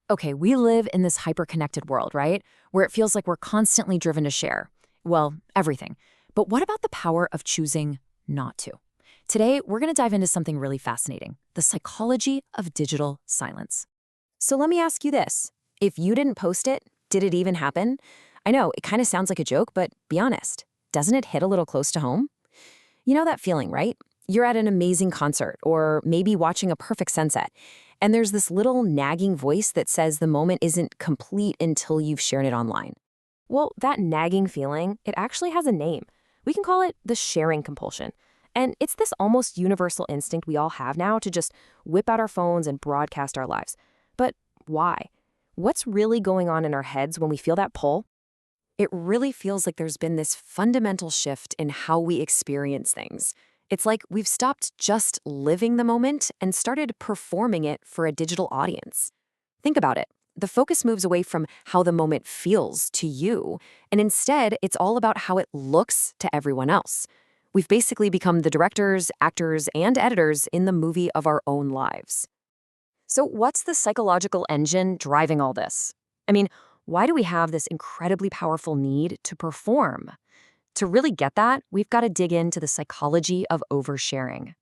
Okay, we live in this hyper-connected world, right? Where it feels like we're constantly driven to share. Well, everything. But what about the power of choosing not to? Today, we're going to dive into something really fascinating, the psychology of digital silence. So let me ask you this. If you didn't post it, did it even happen? I know, it kind of sounds like a joke, but be honest. Doesn't it hit a little close to home? You know that feeling, right? You're at an amazing concert or maybe watching a perfect sunset, and there's this little nagging voice that says the moment isn't complete until you've shared it online. Well, that nagging feeling, it actually has a name. We can call it the sharing compulsion. And it's this almost universal instinct we all have now to just whip out our phones and broadcast our lives. But why? What's really going on in our heads when we feel that pull? It really feels like there's been this fundamental shift in how we experience things. It's like we've stopped just living the moment and started performing it for a digital audience. Think about it. The focus moves away from how the moment feels to you, and instead, it's all about how it looks to everyone else. We've basically become the directors, actors, and editors in the movie of our own lives. So, what's the psychological engine driving all this? I mean, why do we have this incredibly powerful need to perform? To really get that, we've got to dig into the psychology of oversharing.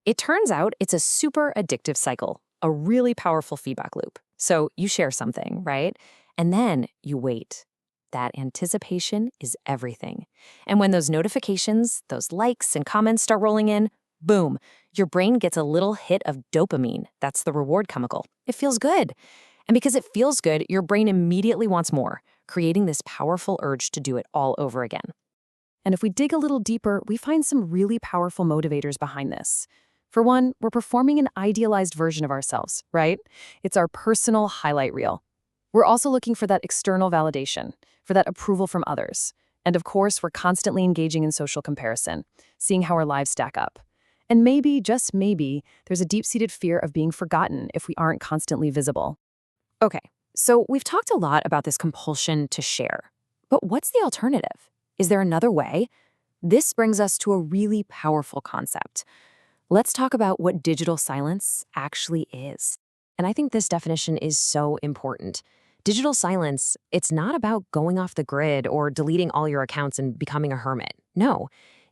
It turns out it's a super addictive cycle, a really powerful feedback loop. So you share something, right? And then you wait. That anticipation is everything. And when those notifications, those likes and comments start rolling in, boom, your brain gets a little hit of dopamine. That's the reward chemical. It feels good. And because it feels good, your brain immediately wants more, creating this powerful urge to do it all over again. And if we dig a little deeper, we find some really powerful motivators behind this. For one, we're performing an idealized version of ourselves, right? It's our personal highlight reel. We're also looking for that external validation, for that approval from others. And of course, we're constantly engaging in social comparison, seeing how our lives stack up. And maybe, just maybe, there's a deep-seated fear of being forgotten if we aren't constantly visible. Okay, so we've talked a lot about this compulsion to share. But what's the alternative? Is there another way? This brings us to a really powerful concept. Let's talk about what digital silence actually is. And I think this definition is so important. Digital silence, it's not about going off the grid or deleting all your accounts and becoming a hermit. No,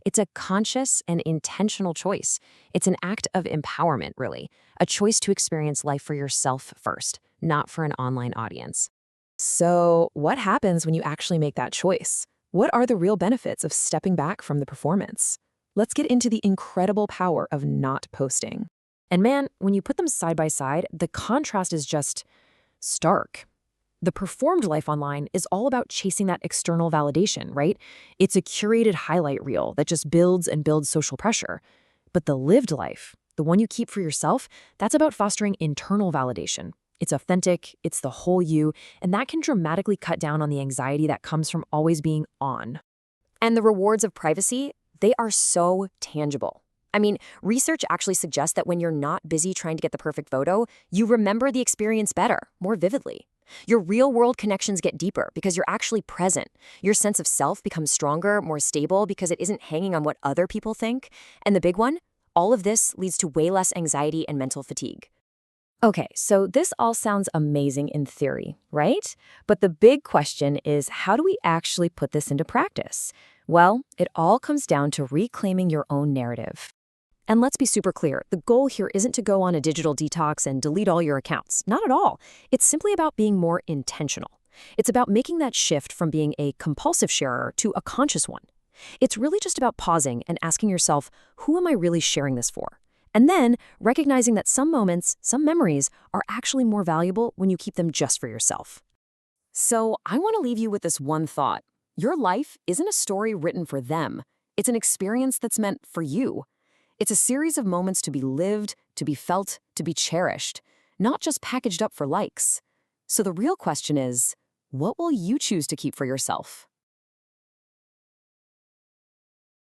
it's a conscious and intentional choice. It's an act of empowerment, really. A choice to experience life for yourself first, not for an online audience. So, what happens when you actually make that choice? What are the real benefits of stepping back from the performance? Let's get into the incredible power of not posting. And man, when you put them side by side, the contrast is just stark. The performed life online is all about chasing that external validation, right? It's a curated highlight reel that just builds and builds social pressure. But the lived life, the one you keep for yourself, that's about fostering internal validation. It's authentic, it's the whole you, and that can dramatically cut down on the anxiety that comes from always being on. And the rewards of privacy, they are so tangible. I mean, research actually suggests that when you're not busy trying to get the perfect photo, you remember the experience better, more vividly. Your real-world connections get deeper because you're actually present. Your sense of self becomes stronger, more stable because it isn't hanging on what other people think. And the big one, all of this leads to way less anxiety and mental fatigue. Okay, so this all sounds amazing in theory, right? But the big question is, how do we actually put this into practice? Well, it all comes down to reclaiming your own narrative. And let's be super clear, the goal here isn't to go on a digital detox and delete all your accounts. Not at all. It's simply about being more intentional. It's about making that shift from being a compulsive sharer to a conscious one. It's really just about pausing and asking yourself, who am I really sharing this for? And then recognizing that some moments, some memories, are actually more valuable when you keep them just for yourself. So I want to leave you with this one thought. Your life isn't a story written for them. It's an experience that's meant for you. It's a series of moments to be lived, to be felt, to be cherished, not just packaged up for likes. So the real question is, what will you choose to keep for yourself?